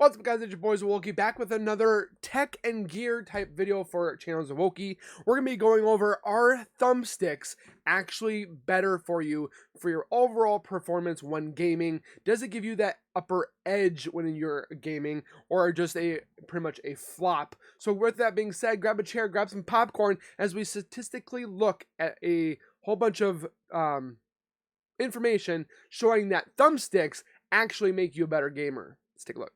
What's up, guys? It's your boys Wokey back with another tech and gear type video for Channels of Wokey. We're going to be going over, are thumbsticks actually better for you for your overall performance when gaming? Does it give you that upper edge when you're gaming, or just pretty much a flop? So with that being said, grab a chair, grab some popcorn as we statistically look at a whole bunch of information showing that thumbsticks actually make you a better gamer. Let's take a look.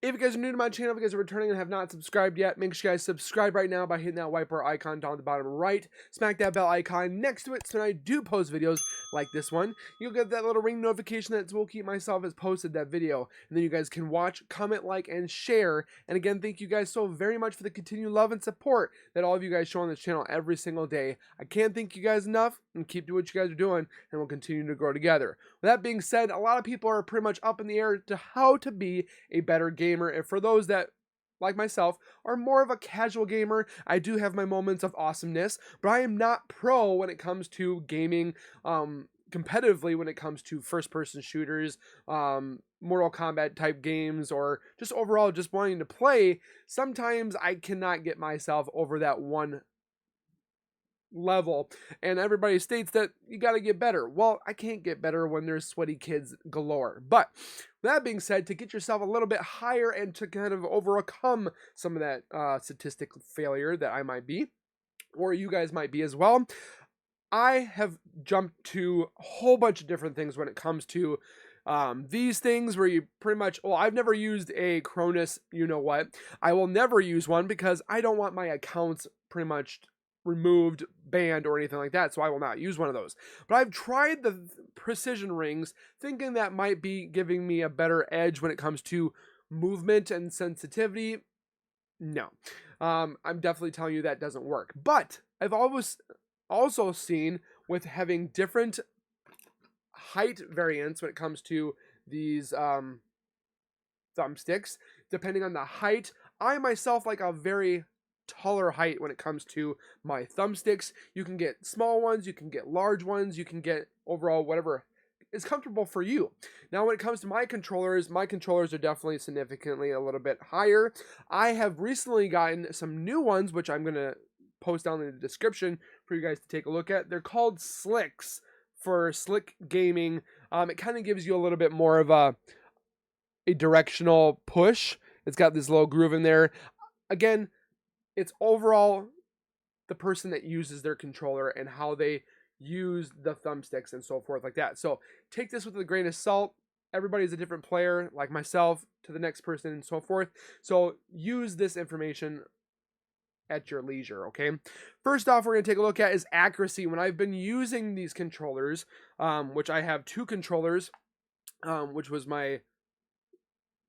If you guys are new to my channel, if you guys are returning and have not subscribed yet, make sure you guys subscribe right now by hitting that white bar icon down at the bottom right. Smack that bell icon next to it so when I do post videos like this one, you'll get that little ring notification that Wokey myself has posted that video. And then you guys can watch, comment, like, and share. And again, thank you guys so very much for the continued love and support that all of you guys show on this channel every single day. I can't thank you guys enough, and keep doing what you guys are doing, and we'll continue to grow together. With that being said, a lot of people are pretty much up in the air to how to be a better gamer. And for those that, like myself, are more of a casual gamer, I do have my moments of awesomeness, but I am not pro when it comes to gaming competitively, when it comes to first-person shooters, Mortal Kombat type games, or just overall just wanting to play. Sometimes I cannot get myself over that one level, and everybody states that you got to get better. Well, I can't get better when there's sweaty kids galore. But that being said, to get yourself a little bit higher and to kind of overcome some of that statistic failure that I might be, or you guys might be as well, I have jumped to a whole bunch of different things when it comes to these things where you pretty much, well, I've never used a Cronus, you know what. I will never use one because I don't want my accounts pretty much removed, banned, or anything like that, so I will not use one of those. But I've tried the precision rings, thinking that might be giving me a better edge when it comes to movement and sensitivity. No, I'm definitely telling you that doesn't work. But I've always also seen with having different height variants when it comes to these thumbsticks, depending on the height. I myself like a very taller height when it comes to my thumbsticks. You can get small ones, you can get large ones, you can get overall whatever is comfortable for you. Now when it comes to my controllers are definitely significantly a little bit higher. I have recently gotten some new ones, which I'm going to post down in the description for you guys to take a look at. They're called Sliqs for Sliq Gaming. It kind of gives you a little bit more of a directional push. It's got this little groove in there. Again, it's overall the person that uses their controller and how they use the thumbsticks and so forth like that. So take this with a grain of salt. Everybody's a different player, like myself, to the next person and so forth. So use this information at your leisure, okay? First off, we're going to take a look at is accuracy. When I've been using these controllers, which I have two controllers, which was my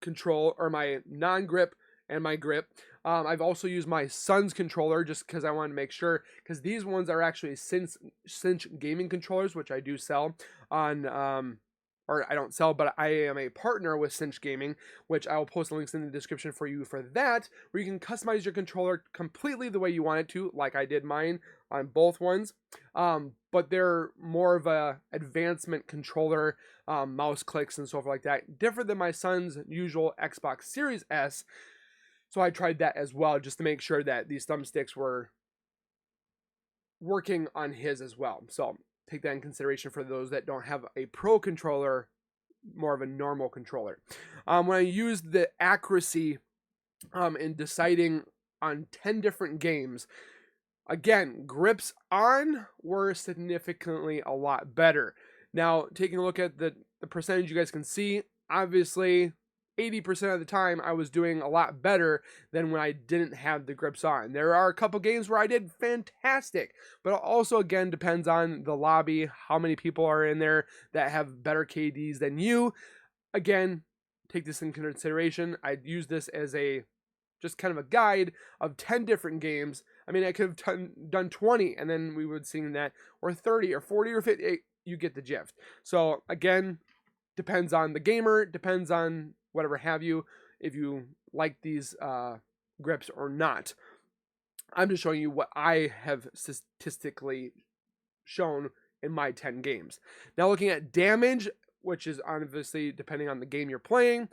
control, or my non-grip and my grip. I've also used my son's controller just because I wanted to make sure, because these ones are actually Cinch gaming controllers, which I do sell on, or I don't sell, but I am a partner with Cinch Gaming, which I will post links in the description for you for that, where you can customize your controller completely the way you want it to, like I did mine on both ones. But they're more of a advancement controller, mouse clicks and so forth like that, different than my son's usual Xbox Series S. So I tried that as well, just to make sure that these thumbsticks were working on his as well. So take that in consideration for those that don't have a pro controller, more of a normal controller. When I used the accuracy in deciding on 10 different games, again, grips on were significantly a lot better. Now, taking a look at the percentage, you guys can see, obviously, 80% of the time I was doing a lot better than when I didn't have the grips on. There are a couple games where I did fantastic, but it also again depends on the lobby, how many people are in there that have better KDs than you. Again, take this in consideration. I'd use this as a just kind of a guide of 10 different games. I mean, I could have done 20 and then we would see that, or 30 or 40 or 50, you get the gist. So again, depends on the gamer, depends on whatever have you, if you like these grips or not. I'm just showing you what I have statistically shown in my 10 games. Now looking at damage, which is obviously depending on the game you're playing,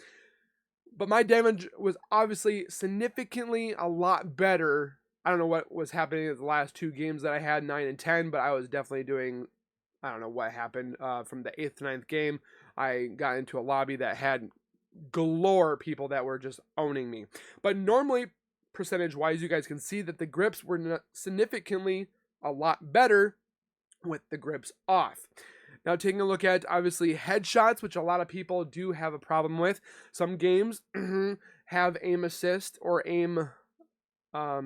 but my damage was obviously significantly a lot better. I don't know what was happening in the last 2 games that I had, 9 and 10, but I was definitely doing, I don't know what happened from the 8th to 9th game. I got into a lobby that had galore people that were just owning me. But normally, percentage-wise, you guys can see that the grips were significantly a lot better with the grips off. Now taking a look at obviously headshots, which a lot of people do have a problem with. Some games have aim assist or aim, I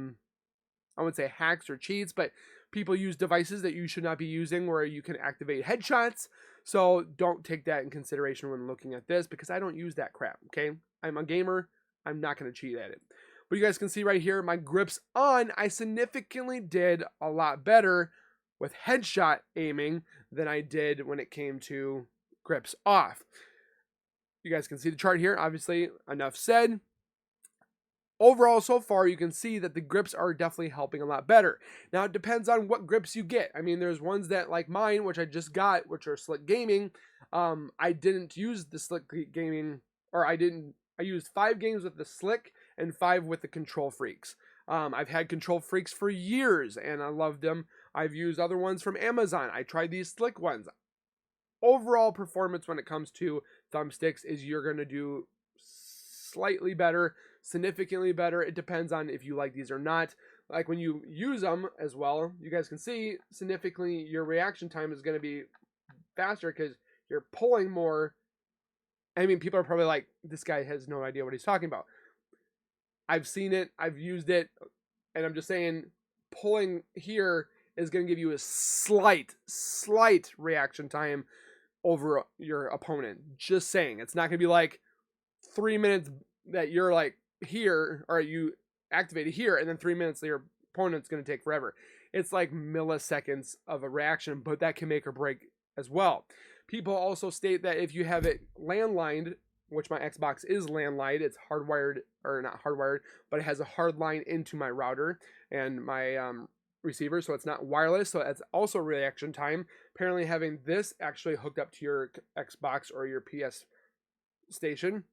wouldn't say hacks or cheats, but people use devices that you should not be using where you can activate headshots. So don't take that in consideration when looking at this, because I don't use that crap, okay? I'm a gamer. I'm not going to cheat at it. But you guys can see right here, my grips on, I significantly did a lot better with headshot aiming than I did when it came to grips off. You guys can see the chart here. Obviously, enough said. Overall, so far, you can see that the grips are definitely helping a lot better. Now, it depends on what grips you get. I mean, there's ones that, like mine, which I just got, which are Sliq Gaming. I didn't use the Sliq Gaming, or I used 5 games with the Sliq and 5 with the Kontrol Freeks. I've had Kontrol Freeks for years, and I loved them. I've used other ones from Amazon. I tried these Sliq ones. Overall performance when it comes to thumbsticks is you're going to do slightly better, significantly better. It depends on if you like these or not. Like when you use them as well, you guys can see significantly your reaction time is going to be faster because you're pulling more. I mean, people are probably like, this guy has no idea what he's talking about. I've seen it, I've used it, and I'm just saying pulling here is going to give you a slight reaction time over your opponent. Just saying. It's not going to be like 3 minutes that you're like here, or you activate it here, and then 3 minutes that your opponent's going to take forever. It's like milliseconds of a reaction, but that can make or break as well. People also state that if you have it landlined, which my Xbox is landlined, it's hardwired, or not hardwired, but it has a hard line into my router and my receiver, so it's not wireless, so that's also reaction time. Apparently having this actually hooked up to your Xbox or your PS station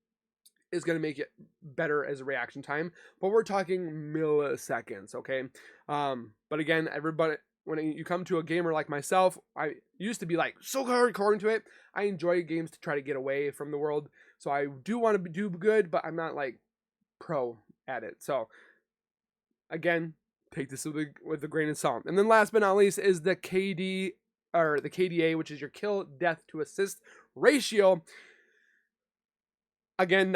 is going to make it better as a reaction time, but we're talking milliseconds, okay? But again, everybody, when you come to a gamer like myself, I used to be like so hardcore into it. I enjoy games to try to get away from the world, so I do want to do good, but I'm not like pro at it. So again, take this with a grain of salt. And then last but not least is the KD, or the KDA, which is your kill death to assist ratio. Again,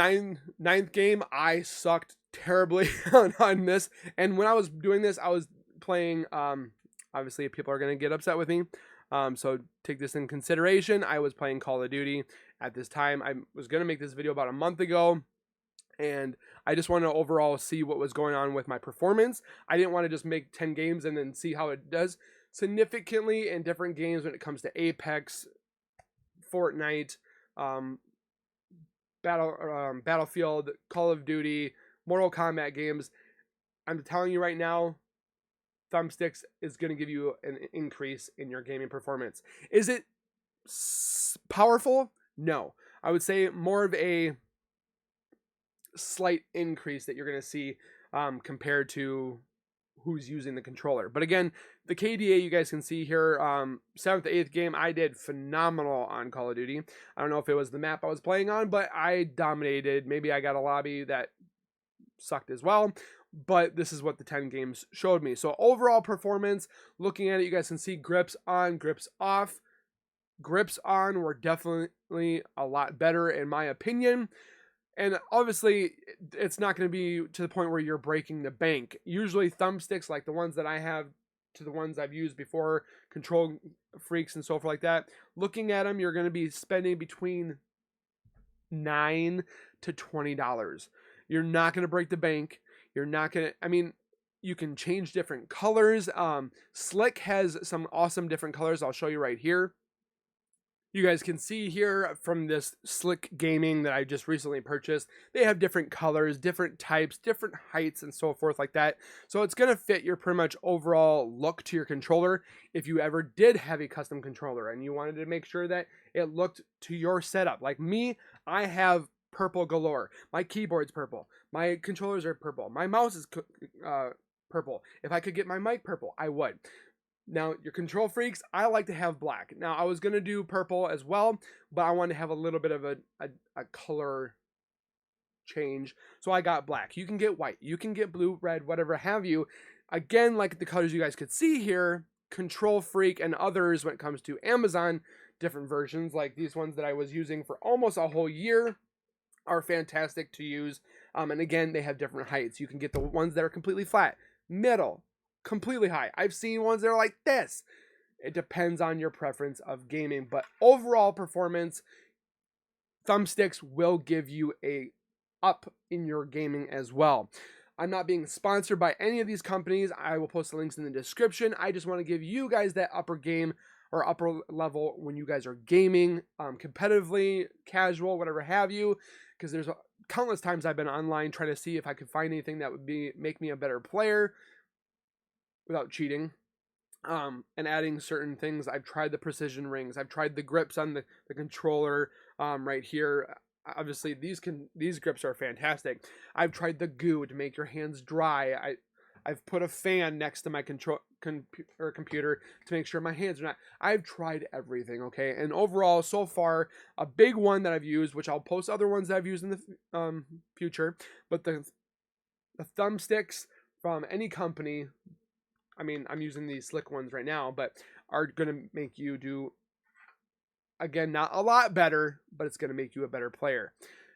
ninth game, I sucked terribly on this. And when I was doing this, I was playing, obviously people are going to get upset with me. So take this in consideration. I was playing Call of Duty at this time. I was going to make this video about a month ago, and I just wanted to overall see what was going on with my performance. I didn't want to just make 10 games and then see how it does significantly in different games when it comes to Apex, Fortnite, Battlefield, Call of Duty, Mortal Kombat games. I'm telling you right now, Thumbsticks is going to give you an increase in your gaming performance. Is it powerful? No. I would say more of a slight increase that you're going to see compared to who's using the controller. But again, the KDA you guys can see here, 7th, 8th game, I did phenomenal on Call of Duty. I don't know if it was the map I was playing on, but I dominated. Maybe I got a lobby that sucked as well, but this is what the 10 games showed me. So overall performance, looking at it, you guys can see grips on, grips off. Grips on were definitely a lot better in my opinion. And obviously, it's not going to be to the point where you're breaking the bank. Usually thumbsticks, like the ones that I have to the ones I've used before, Kontrol Freeks and so forth like that, looking at them, you're going to be spending between $9 to $20. You're not going to break the bank. You're not going to, I mean, you can change different colors. Sliq has some awesome different colors. I'll show you right here. You guys can see here from this Sliq Gaming that I just recently purchased, they have different colors, different types, different heights, and so forth like that. So it's going to fit your pretty much overall look to your controller. If you ever did have a custom controller and you wanted to make sure that it looked to your setup. Like me, I have purple galore. My keyboard's purple. My controllers are purple. My mouse is purple. If I could get my mic purple, I would. Now, your Kontrol Freeks, I like to have black. Now, I was going to do purple as well, but I wanted to have a little bit of a color change, so I got black. You can get white, you can get blue, red, whatever have you. Again, like the colors you guys could see here, Kontrol Freek and others when it comes to Amazon, different versions, like these ones that I was using for almost a whole year, are fantastic to use. And again, they have different heights. You can get the ones that are completely flat, middle, completely high. I've seen ones that are like this. It depends on your preference of gaming, but overall performance, Thumbsticks will give you a up in your gaming as well. I'm not being sponsored by any of these companies. I will post the links in the description. I just want to give you guys that upper game or upper level when you guys are gaming, competitively, casual, whatever have you, because there's countless times I've been online trying to see if I could find anything that would make me a better player without cheating, and adding certain things. I've tried the precision rings. I've tried the grips on the controller right here. Obviously, these grips are fantastic. I've tried the goo to make your hands dry. I've put a fan next to my computer to make sure my hands are not. I've tried everything, okay? And overall, so far, a big one that I've used, which I'll post other ones that I've used in the future, but the thumbsticks from any company, I mean, I'm using these Sliq ones right now, but are going to make you do, again, not a lot better, but it's going to make you a better player.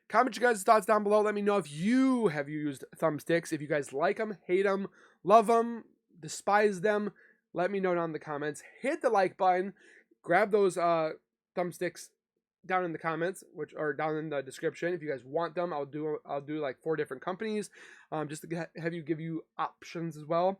Comment your guys' thoughts down below. Let me know if you have used thumbsticks. If you guys like them, hate them, love them, despise them, let me know down in the comments. Hit the like button. Grab those thumbsticks down in the comments, which are down in the description. If you guys want them, I'll do like 4 different companies, just to give you options as well.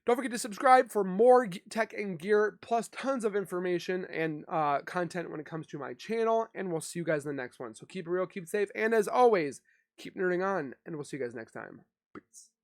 Don't forget to subscribe for more tech and gear, plus tons of information and content when it comes to my channel. And we'll see you guys in the next one. So keep it real, keep it safe, and as always, keep nerding on, and we'll see you guys next time. Peace.